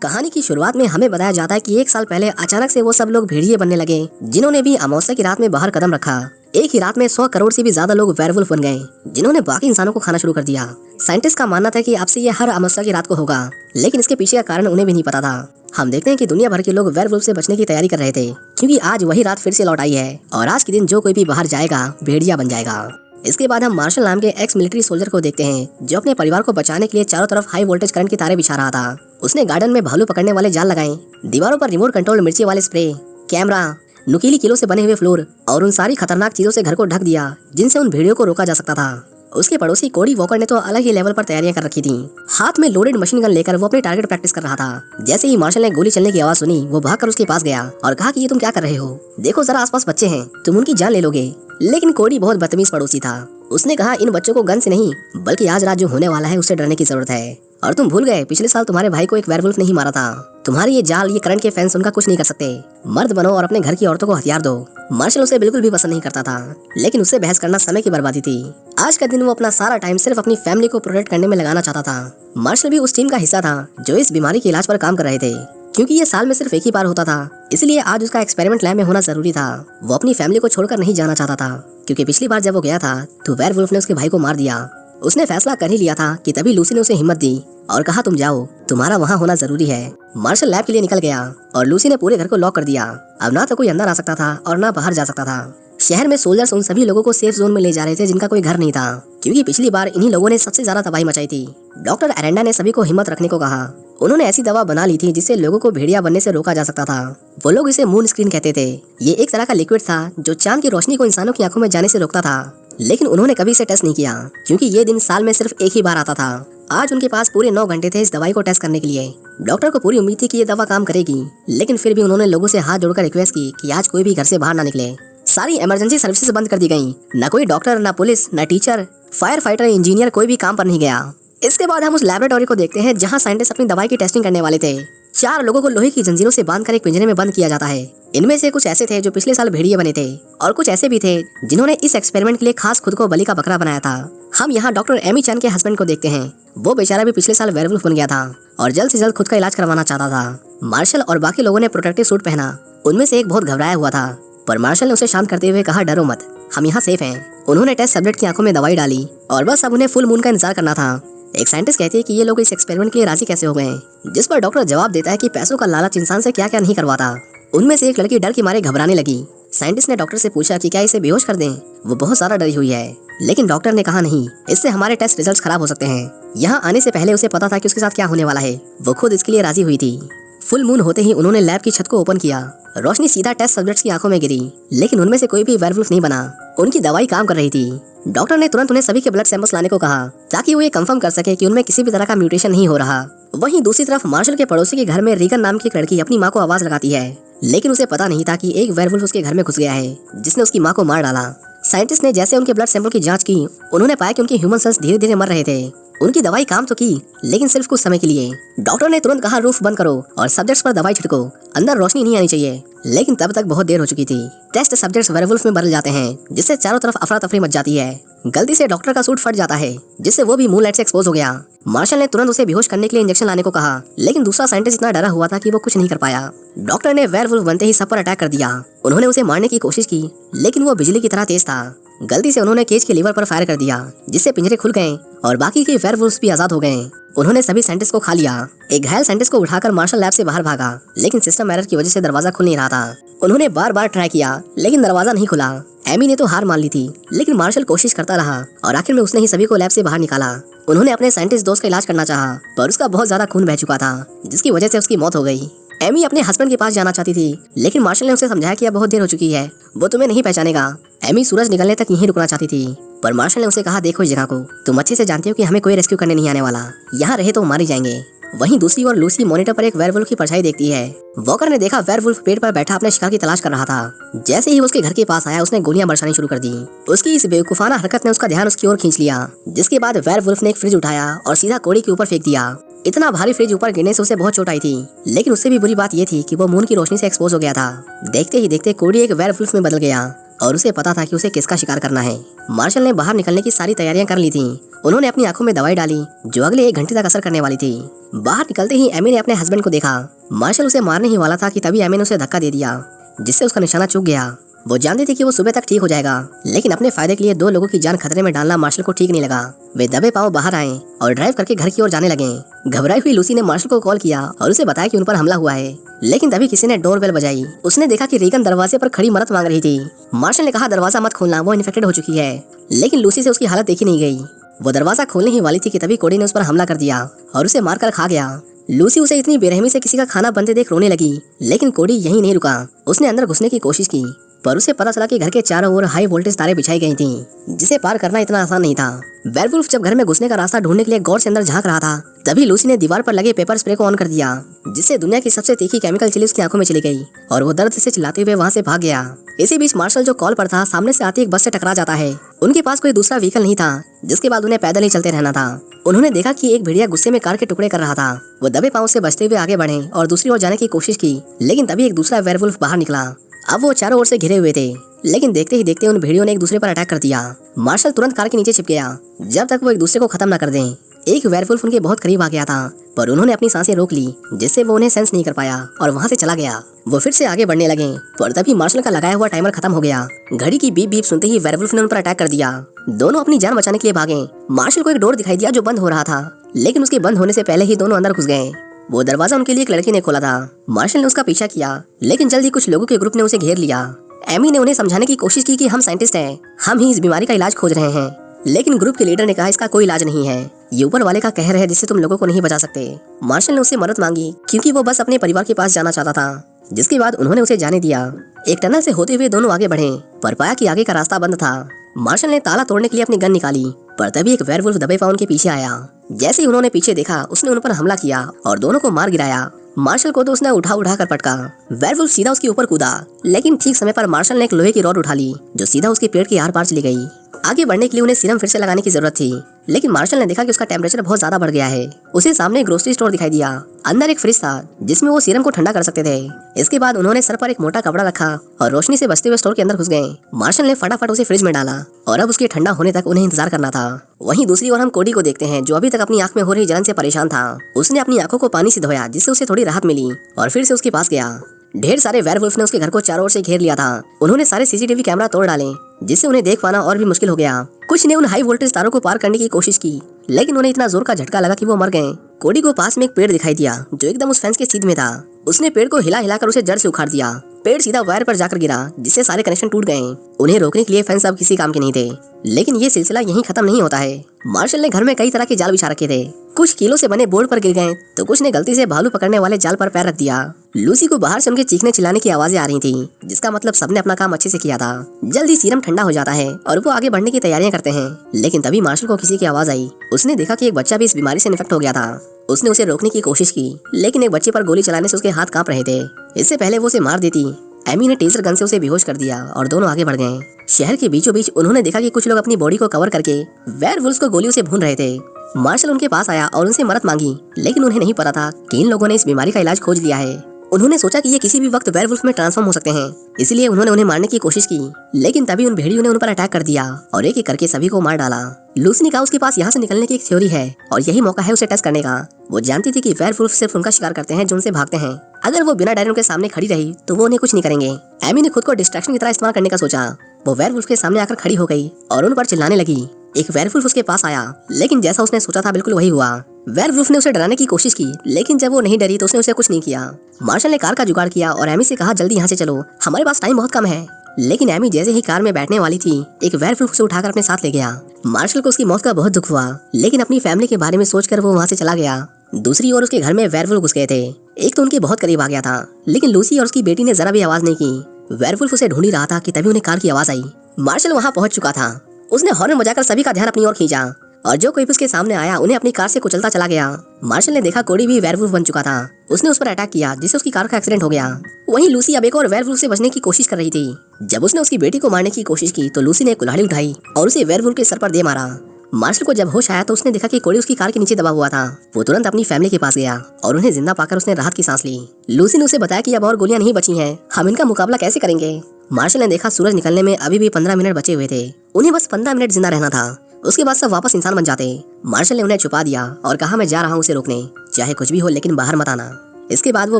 कहानी की शुरुआत में हमें बताया जाता है कि 1 साल पहले अचानक से वो सब लोग भेड़िए बनने लगे जिन्होंने भी अमावस्या की रात में बाहर कदम रखा। एक ही रात में 100 करोड़ से भी ज्यादा लोग वेयरवुल्फ बन गए जिन्होंने बाकी इंसानों को खाना शुरू कर दिया। साइंटिस्ट का मानना था कि अब से ये हर अमावस्या की रात को होगा, लेकिन इसके पीछे का कारण उन्हें भी नहीं पता था। हम देखते हैं कि दुनिया भर के लोग वेयरवुल्फ से बचने की तैयारी कर रहे थे क्योंकि आज वही रात फिर से लौट आई है और आज के दिन जो कोई भी बाहर जाएगा भेड़िया बन जाएगा। इसके बाद हम मार्शल नाम के एक्स मिलिट्री सोल्जर को देखते हैं जो अपने परिवार को बचाने के लिए चारों तरफ हाई वोल्टेज करंट के तारे बिछा रहा था। उसने गार्डन में भालू पकड़ने वाले जाल लगाए, दीवारों पर रिमोट कंट्रोल मिर्ची वाले स्प्रे, कैमरा, नुकीली कीलों से बने हुए फ्लोर और उन सारी खतरनाक चीजों से घर को ढक दिया जिनसे उन भेड़ियों को रोका जा सकता था। उसके पड़ोसी कोडी वॉकर ने तो अलग ही लेवल पर तैयारियां कर रखी थी। हाथ में लोडेड मशीन गन लेकर वो अपनी टारगेट प्रैक्टिस कर रहा था। जैसे ही मार्शल ने गोली चलने की आवाज सुनी वो भागकर उसके पास गया और कहा कि ये तुम क्या कर रहे हो, देखो जरा आसपास बच्चे हैं, तुम उनकी जान ले लोगे। लेकिन कोडी बहुत बदतमीज पड़ोसी था। उसने कहा इन बच्चों को गन से नहीं बल्कि आज रात जो होने वाला है उससे डरने की जरूरत है। और तुम भूल गए पिछले साल तुम्हारे भाई को एक वेयरवुल्फ नहीं मारा था। तुम्हारी ये जाल, ये करंट के फैंस उनका कुछ नहीं कर सकते। मर्द बनो और अपने घर की औरतों को हथियार दो। मार्शल उसे बिल्कुल भी पसंद नहीं करता था, लेकिन उससे बहस करना समय की बर्बादी थी। आज का दिन वो अपना सारा टाइम सिर्फ अपनी फैमिली को प्रोटेक्ट करने में लगाना चाहता था। मार्शल भी उस टीम का हिस्सा था जो इस बीमारी के इलाज पर काम कर रहे थे। क्योंकि ये साल में सिर्फ एक ही बार होता था, इसलिए आज उसका एक्सपेरिमेंट लैब में होना जरूरी था। वो अपनी फैमिली को छोड़कर नहीं जाना चाहता था क्योंकि पिछली बार जब वो गया था तो वेयरवुल्फ ने उसके भाई को मार दिया। उसने फैसला कर ही लिया था कि तभी लूसी ने उसे हिम्मत दी और कहा तुम जाओ, तुम्हारा वहाँ होना जरूरी है। मार्शल लैब के लिए निकल गया और लूसी ने पूरे घर को लॉक कर दिया। अब ना तो कोई अंदर आ सकता था और ना बाहर जा सकता था। शहर में सोल्जर्स उन सभी लोगों को सेफ जोन में ले जा रहे थे जिनका कोई घर नहीं था, क्योंकि पिछली बार इन्हीं लोगों ने सबसे ज्यादा तबाही मचाई थी। डॉक्टर एरेंडा ने सभी को हिम्मत रखने को कहा। उन्होंने ऐसी दवा बना ली थी जिससे लोगों को भेड़िया बनने से रोका जा सकता था। वो लोग इसे मून स्क्रीन कहते थे। ये एक तरह का लिक्विड था जो चांद की रोशनी को इंसानों की आंखों में जाने से रोकता था, लेकिन उन्होंने कभी इसे टेस्ट नहीं किया क्योंकि ये दिन साल में सिर्फ एक ही बार आता था। आज उनके पास पूरे 9 घंटे थे इस दवाई को टेस्ट करने के लिए। डॉक्टर को पूरी उम्मीद थी कि ये दवा काम करेगी, लेकिन फिर भी उन्होंने लोगों से हाथ जोड़कर रिक्वेस्ट की कि आज कोई भी घर से बाहर ना निकले। सारी इमरजेंसी सर्विसेज बंद कर दी गई। न कोई डॉक्टर, न पुलिस, न टीचर, फायर फाइटर, इंजीनियर, कोई भी काम पर नहीं गया। इसके बाद हम उस लैबोरेटरी को देखते हैं जहाँ साइंटिस्ट अपनी दवाई की टेस्टिंग करने वाले थे। 4 लोगों को लोहे की जंजीरों से बांधकर एक पिंजरे में बंद किया जाता है। इनमें से कुछ ऐसे थे जो पिछले साल भेड़िए बने थे और कुछ ऐसे भी थे जिन्होंने इस एक्सपेरिमेंट के लिए खास खुद को बलि का बकरा बनाया था। हम यहाँ डॉक्टर एमी चैन के हस्बैंड को देखते हैं। वो बेचारा भी पिछले साल वेयरवुल्फ बन गया था और जल्द से जल्द खुद का इलाज करवाना चाहता था। मार्शल और बाकी लोगों ने प्रोटेक्टिव सूट पहना। उनमें से एक बहुत घबराया हुआ था, पर मार्शल ने उसे शांत करते हुए कहा डरो मत, हम यहाँ सेफ हैं। उन्होंने टेस्ट सब्जेक्ट की आंखों में दवाई डाली और बस अब उन्हें फुल मून का इंतजार करना था। एक साइंटिस्ट कहती है कि ये लोग इस एक्सपेरिमेंट के लिए राजी कैसे हो गए, जिस पर डॉक्टर जवाब देता है कि पैसों का लालच इंसान से क्या क्या नहीं करवाता। उनमें से एक लड़की डर के मारे घबराने लगी। साइंटिस्ट ने डॉक्टर से पूछा कि क्या इसे बेहोश कर दें। वो बहुत सारा डरी हुई है, लेकिन डॉक्टर ने कहा नहीं, इससे हमारे टेस्ट रिजल्ट्स खराब हो सकते हैं। यहाँ आने से पहले उसे पता था कि उसके साथ क्या होने वाला है। वो खुद इसके लिए राजी हुई थी। फुल मून होते ही उन्होंने लैब की छत को ओपन किया। रोशनी सीधा टेस्ट सब्जेक्ट्स की आंखों में गिरी, लेकिन उनमें से कोई भी वेयरवुल्फ नहीं बना। उनकी दवाई काम कर रही थी। डॉक्टर ने तुरंत उन्हें सभी के ब्लड सैंपल्स लाने को कहा ताकि वो ये कंफर्म कर सके कि उनमें किसी भी तरह का म्यूटेशन नहीं हो रहा। वहीं दूसरी तरफ मार्शल के पड़ोसी के घर में रीगन नाम की एक लड़की अपनी माँ को आवाज लगाती है, लेकिन उसे पता नहीं था कि एक वेयरवुल्फ उसके घर में घुस गया है जिसने उसकी माँ को मार डाला। साइंटिस्ट ने जैसे उनके ब्लड सैंपल की जांच की, उन्होंने पाया कि उनके ह्यूमन सेल्स धीरे धीरे मर रहे थे। उनकी दवाई काम तो की, लेकिन सिर्फ कुछ समय के लिए। डॉक्टर ने तुरंत कहा रूफ बंद करो और सब्जेक्ट्स पर दवाई छिड़को, अंदर रोशनी नहीं आनी चाहिए। लेकिन तब तक बहुत देर हो चुकी थी। टेस्ट सब्जेक्ट्स वेयरवुल्फ में बदल जाते हैं, जिससे चारों तरफ अफरा तफरी मच जाती है। गलती से डॉक्टर का सूट फट जाता है, जिससे वो भी मूनलाइट से एक्सपोज हो गया। मार्शल ने तुरंत उसे बेहोश करने के लिए इंजेक्शन लाने को कहा, लेकिन दूसरा साइंटिस्ट इतना डरा हुआ था कि वो कुछ नहीं कर पाया। डॉक्टर ने वेयरवुल्फ बनते ही सब पर अटैक कर दिया। उन्होंने उसे मारने की कोशिश की, लेकिन वो बिजली की तरह तेज था। गलती से उन्होंने केज के लीवर पर फायर कर दिया, जिससे पिंजरे खुल गए और बाकी के वेयरवुल्फ्स भी आजाद हो गए। उन्होंने सभी साइंटिस्ट को खा लिया। एक घायल साइंटिस्ट को उठाकर मार्शल लैब से बाहर भागा, लेकिन सिस्टम एरर की वजह से दरवाजा खुल नहीं रहा था। उन्होंने बार बार ट्राई किया, लेकिन दरवाजा नहीं खुला। एमी ने तो हार मान ली थी, लेकिन मार्शल कोशिश करता रहा और आखिर में उसने ही सभी को लैब से बाहर निकाला। उन्होंने अपने साइंटिस्ट दोस्त का इलाज करना चाहा, पर उसका बहुत ज्यादा खून बह चुका था, जिसकी वजह से उसकी मौत हो गई। एमी अपने हस्बैंड के पास जाना चाहती थी, लेकिन मार्शल ने उसे समझाया कि अब बहुत देर हो चुकी है, वो तुम्हें नहीं पहचानेगा। एमी सूरज निकलने तक यहीं रुकना चाहती थी, पर मार्शल ने उसे कहा देखो इस जगह को, तुम अच्छे से जानते हो कि हमें कोई रेस्क्यू करने नहीं आने वाला, यहाँ रहे तो मारे जाएंगे। वहीं दूसरी ओर लूसी मॉनिटर पर एक वेयरवुल्फ की परछाई देखती है। वॉकर ने देखा वेयरवुल्फ पेड़ पर बैठा अपने शिकार की तलाश कर रहा था। जैसे ही उसके घर के पास आया, उसने गोलियां बरसानी शुरू कर दी। उसकी इस बेवकूफाना हरकत ने उसका ध्यान उसकी ओर खींच लिया, जिसके बाद वेयरवुल्फ ने एक फ्रिज उठाया और सीधा कोडी के ऊपर फेंक दिया। इतना भारी फ्रिज ऊपर गिरने से उसे बहुत चोट आई थी, लेकिन उससे भी बुरी बात यह थी कि वो मून की रोशनी से एक्सपोज हो गया था। देखते ही देखते कोडी एक वेयरवुल्फ में बदल गया और उसे पता था कि उसे किसका शिकार करना है। मार्शल ने बाहर निकलने की सारी तैयारियां कर ली थी। उन्होंने अपनी आंखों में दवाई डाली जो अगले 1 घंटे तक असर करने वाली थी। बाहर निकलते ही एमी ने अपने हस्बैंड को देखा। मार्शल उसे मारने ही वाला था कि तभी एमी ने उसे धक्का दे दिया, जिससे उसका निशाना चूक गया। वो जानते थे कि वो सुबह तक ठीक हो जाएगा, लेकिन अपने फायदे के लिए 2 लोगों की जान खतरे में डालना मार्शल को ठीक नहीं लगा। वे दबे पांव बाहर आए और ड्राइव करके घर की ओर जाने लगे। घबराई हुई लूसी ने मार्शल को कॉल किया और उसे बताया कि उन पर हमला हुआ है, लेकिन तभी किसी ने डोरबेल बजाई। उसने देखा कि रीगन दरवाजे पर खड़ी मदद मांग रही थी। मार्शल ने कहा, दरवाजा मत खोलना, वो इन्फेक्टेड हो चुकी है। लेकिन लूसी से उसकी हालत देखी नहीं गई। वो दरवाजा खोलने ही वाली थी कि तभी कोडी ने उस पर हमला कर दिया और उसे मारकर खा गया। लूसी उसे इतनी बेरहमी से किसी का खाना बनते देख रोने लगी, लेकिन कोडी यहीं नहीं रुका। उसने अंदर घुसने की कोशिश की, पर उसे पता चला कि घर के चारों ओर हाई वोल्टेज तारे बिछाई गई थी, जिसे पार करना इतना आसान नहीं था। वेयरवुल्फ जब घर में घुसने का रास्ता ढूंढने के लिए गौर से अंदर झांक रहा था, तभी लूसी ने दीवार पर लगे पेपर स्प्रे को ऑन कर दिया, जिससे दुनिया की सबसे तीखी केमिकल चिली उसकी आंखों में चली गई और वो दर्द से चिल्लाते हुए वहाँ से भाग गया। इसी बीच मार्शल जो कॉल पर था, सामने से आती एक बस से टकरा जाता है। उनके पास कोई दूसरा व्हीकल नहीं था, जिसके बाद उन्हें पैदल ही चलते रहना था। उन्होंने देखा कि एक भेड़िया गुस्से में कार के टुकड़े कर रहा था। वो दबे पांव से बचते हुए आगे बढ़े और दूसरी ओर जाने की कोशिश की, लेकिन तभी एक दूसरा वेयरवुल्फ बाहर निकला। अब वो चारों ओर से घिरे हुए थे, लेकिन देखते ही देखते उन भेड़ियों ने एक दूसरे पर अटैक कर दिया। मार्शल तुरंत कार के नीचे छिप गया जब तक वो एक दूसरे को खत्म न कर दें। एक वेयरवुल्फ उनके बहुत करीब आ गया था, पर उन्होंने अपनी सांसें रोक ली, जिससे वो उन्हें सेंस नहीं कर पाया और वहाँ से चला गया। वो फिर से आगे बढ़ने लगे, पर तभी मार्शल का लगाया हुआ टाइमर खत्म हो गया। घड़ी की बीप बीप सुनते ही वेयरवुल्फ ने उन पर अटैक कर दिया। दोनों अपनी जान बचाने के लिए भागे। मार्शल को एक डोर दिखाई दिया जो बंद हो रहा था, लेकिन उसके बंद होने से पहले ही दोनों अंदर घुस गए। वो दरवाजा उनके लिए एक लड़की ने खोला था। मार्शल ने उसका पीछा किया, लेकिन जल्द ही कुछ लोगों के ग्रुप ने उसे घेर लिया। एमी ने उन्हें समझाने की कोशिश की कि हम साइंटिस्ट हैं, हम ही इस बीमारी का इलाज खोज रहे हैं, लेकिन ग्रुप के लीडर ने कहा इसका कोई इलाज नहीं है, ये ऊपर वाले का कहर है जिससे तुम लोगों को नहीं बचा सकते। मार्शल ने उससे मदद मांगी क्योंकि वो बस अपने परिवार के पास जाना चाहता था, जिसके बाद उन्होंने उसे जाने दिया। एक टनल से होते हुए दोनों आगे बढ़े, पर पाया कि आगे का रास्ता बंद था। मार्शल ने ताला तोड़ने के लिए अपनी गन निकाली, पर तभी एक वेयरवुल्फ दबे पांव उनके पीछे आया। जैसे ही उन्होंने पीछे देखा, उसने उन पर हमला किया और दोनों को मार गिराया। मार्शल को तो उसने उठा कर पटका। वेयरवुल्फ सीधा उसके ऊपर कूदा, लेकिन ठीक समय पर मार्शल ने एक लोहे की रॉड उठा ली जो सीधा उसके पेट के आर पार चली गई। आगे बढ़ने के लिए उन्हें सीरम फिर से लगाने की जरूरत थी, लेकिन मार्शल ने देखा कि उसका टेम्परेचर बहुत ज्यादा बढ़ गया है। उसे सामने एक ग्रोसरी स्टोर दिखाई दिया। अंदर एक फ्रिज था जिसमें वो सीरम को ठंडा कर सकते थे। इसके बाद उन्होंने सर पर एक मोटा कपड़ा रखा और रोशनी से बचते हुए स्टोर के अंदर घुस गए। मार्शल ने फटाफट उसे फ्रिज में डाला और अब उसके ठंडा होने तक उन्हें इंतजार करना था। वहीं दूसरी ओर हम कोडी को देखते हैं, जो अभी तक अपनी आंख में हो रही जलन से परेशान था। उसने अपनी आंखों को पानी से धोया, जिससे उसे थोड़ी राहत मिली और फिर से उसके पास गया। ढेर सारे वेयरवुल्फ ने उसके घर को चारों ओर से घेर लिया था। उन्होंने सारे सीसीटीवी कैमरा तोड़ डाले, जिससे उन्हें देख पाना और भी मुश्किल हो गया। कुछ ने उन हाई वोल्टेज तारों को पार करने की कोशिश की, लेकिन उन्हें इतना जोर का झटका लगा कि वो मर गए। कोडी को पास में एक पेड़ दिखाई दिया जो एकदम उस फेंस के सीध में था। उसने पेड़ को हिला हिलाकर उसे जड़ से उखाड़ दिया। पेड़ सीधा वायर पर जाकर गिरा, जिससे सारे कनेक्शन टूट गए। उन्हें रोकने के लिए फेंस अब किसी काम के नहीं थे, लेकिन ये सिलसिला यहीं खत्म नहीं होता है। मार्शल ने घर में कई तरह के जाल बिछा रखे थे। कुछ कीलों से बने बोर्ड पर गिर गए, तो कुछ ने गलती से भालू पकड़ने वाले जाल पर पैर रख दिया। लूसी को बाहर से उनके चीखने चिल्लाने की आवाजें आ रही थी, जिसका मतलब सबने अपना काम अच्छे से किया था। जल्दी सीरम ठंडा हो जाता है और वो आगे बढ़ने की तैयारियां करते हैं, लेकिन तभी मार्शल को किसी की आवाज आई। उसने देखा कि एक बच्चा भी इस बीमारी से इन्फेक्ट हो गया था। उसने उसे रोकने की कोशिश की, लेकिन एक बच्चे पर गोली चलाने से उसके हाथ कांप रहे थे। इससे पहले वो उसे मार देती, एमी ने टेजर गन से उसे बेहोश कर दिया और दोनों आगे बढ़ गए। शहर के बीचों बीच उन्होंने देखा कि कुछ लोग अपनी बॉडी को कवर करके वेयरवुल्व्स को गोलियों से भून रहे थे। मार्शल उनके पास आया और उनसे मदद मांगी, लेकिन उन्हें नहीं पता था कि इन लोगों ने इस बीमारी का इलाज खोज लिया है। उन्होंने सोचा कि ये किसी भी वक्त वेयरवुल्फ में ट्रांसफॉर्म हो सकते हैं, इसलिए उन्होंने उन्हें मारने की कोशिश की, लेकिन तभी उन भेड़ियों ने उन पर अटैक कर दिया और एक एक करके सभी को मार डाला। लूसी ने कहा उसके पास यहाँ से निकलने की एक थ्योरी है और यही मौका है उसे टेस्ट करने का। वो जानती थी कि वेयरवुल्फ सिर्फ उनका शिकार करते हैं जो उनसे भागते हैं। अगर वो बिना डरे उनके सामने खड़ी रही तो वो उन्हें कुछ नहीं करेंगे। एमी ने खुद को डिस्ट्रैक्शन की तरह इस्तेमाल करने का सोचा। वो वेयरवुल्फ के सामने आकर खड़ी हो गई और उन पर चिल्लाने लगी। एक वेयरवुल्फ उसके पास आया, लेकिन जैसा उसने सोचा था बिल्कुल वही हुआ। वेयरवुल्फ ने उसे डराने की कोशिश की, लेकिन जब वो नहीं डरी तो उसने उसे कुछ नहीं किया। मार्शल ने कार का जुगाड़ किया और एमी से कहा जल्दी यहाँ से चलो, हमारे पास टाइम बहुत कम है। लेकिन एमी जैसे ही कार में बैठने वाली थी, एक वेयरवुल्फ उसे उठाकर अपने साथ ले गया। मार्शल को उसकी मौत का बहुत दुख हुआ, लेकिन अपनी फैमिली के बारे में सोचकर वो वहाँ से चला गया। दूसरी ओर उसके घर में वेयरवुल्फ घुस गए थे। एक तो उनके बहुत करीब आ गया था, लेकिन लूसी और उसकी बेटी ने जरा भी आवाज नहीं की। वेयरवुल्फ उसे ढूंढ ही रहा था कि तभी उन्हें कार की आवाज आई। मार्शल वहाँ पहुंच चुका था। उसने हॉर्न बजाकर सभी का ध्यान अपनी ओर खींचा और जो कोई भी उसके सामने आया उन्हें अपनी कार से कुचलता चला गया। मार्शल ने देखा कोडी भी वेयरवुल्फ बन चुका था। उसने उस पर अटैक किया, जिससे उसकी कार का एक्सीडेंट हो गया। वहीं लूसी अब एक और वेयरवुल्फ से बचने की कोशिश कर रही थी। जब उसने उसकी बेटी को मारने की कोशिश की तो लूसी ने कुल्हाड़ी उठाई और उसे वेयरवुल्फ के सर पर दे मारा। मार्शल को जब होश आया तो उसने देखा कि कोडी उसकी कार के नीचे दबा हुआ था। वो तुरंत अपनी फैमिली के पास गया और उन्हें जिंदा पाकर उसने राहत की सांस ली। लूसी ने उसे बताया कि अब और गोलियां नहीं बची हैं, हम इनका मुकाबला कैसे करेंगे। मार्शल ने देखा सूरज निकलने में अभी भी 15 मिनट बचे हुए थे। उन्हें बस 15 मिनट जिंदा रहना था, उसके बाद सब वापस इंसान बन जाते। मार्शल ने उन्हें छुपा दिया और कहा मैं जा रहा हूँ उसे रोकने, चाहे कुछ भी हो लेकिन बाहर मत आना। इसके बाद वो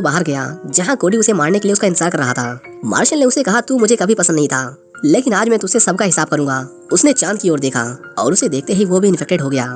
बाहर गया जहाँ कोडी उसे मारने के लिए उसका इंतजार कर रहा था। मार्शल ने उसे कहा तू मुझे कभी पसंद नहीं था, लेकिन आज मैं तुझसे सबका हिसाब करूंगा। उसने चांद की ओर देखा और उसे देखते ही वो भी इन्फेक्टेड हो गया।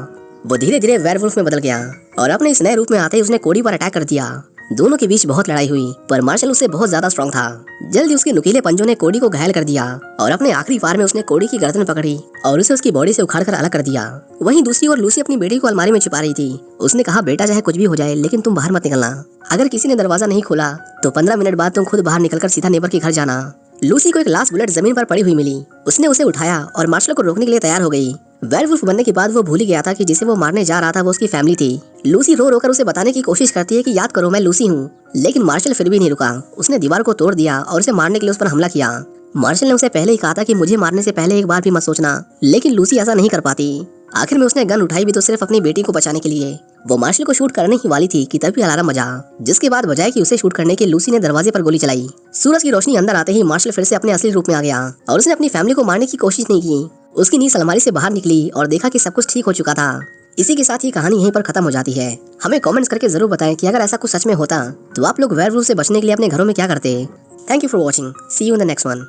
वो धीरे धीरे वेयरवुल्फ में बदल गया और अपने इस नए रूप में आते ही उसने कोडी पर अटैक कर दिया। दोनों के बीच बहुत लड़ाई हुई, पर मार्शल उससे बहुत ज्यादा स्ट्रॉन्ग था। जल्दी उसके नुकीले पंजों ने कोडी को घायल कर दिया और अपने आखिरी वार में उसने कोडी की गर्दन पकड़ी और उसे उसकी बॉडी से उखाड़कर अलग कर दिया। वहीं दूसरी ओर लूसी अपनी बेटी को अलमारी में छुपा रही थी। उसने कहा बेटा चाहे कुछ भी हो जाए लेकिन तुम बाहर मत निकलना। अगर किसी ने दरवाजा नहीं खोला तो 15 मिनट बाद तुम खुद बाहर निकलकर सीधा नेबर के घर जाना। लूसी को एक लास्ट बुलेट जमीन पर पड़ी हुई मिली। उसने उसे उठाया और मार्शल को रोकने के लिए तैयार हो गई। वेयरवुल्फ बनने के बाद वो भूल ही गया था कि जिसे वो मारने जा रहा था वो उसकी फैमिली थी। लूसी रो रोकर उसे बताने की कोशिश करती है कि याद करो मैं लूसी हूँ, लेकिन मार्शल फिर भी नहीं रुका। उसने दीवार को तोड़ दिया और उसे मारने के लिए उस पर हमला किया। मार्शल ने उसे पहले ही कहा था कि मुझे मारने से पहले एक बार भी मत सोचना, लेकिन लूसी ऐसा नहीं कर पाती। आखिर में उसने गन उठाई भी तो सिर्फ अपनी बेटी को बचाने के लिए। वो मार्शल को शूट करने ही वाली थी कि तभी अलार्म बजा, जिसके बाद बजाय कि उसे शूट करने के लूसी ने दरवाजे पर गोली चलाई। सूरज की रोशनी अंदर आते ही मार्शल फिर से अपने असली रूप में आ गया और उसने अपनी फैमिली को मारने की कोशिश नहीं की। उसकी नींद अलमारी से बाहर निकली और देखा कि सब कुछ ठीक हो चुका था। इसी के साथ ही कहानी यहीं पर खत्म हो जाती है। हमें कमेंट्स करके जरूर बताएं कि अगर ऐसा कुछ सच में होता तो आप लोग वेयरवुल्फ से बचने के लिए अपने घरों में क्या करते। Thank you for watching, see you in the next one.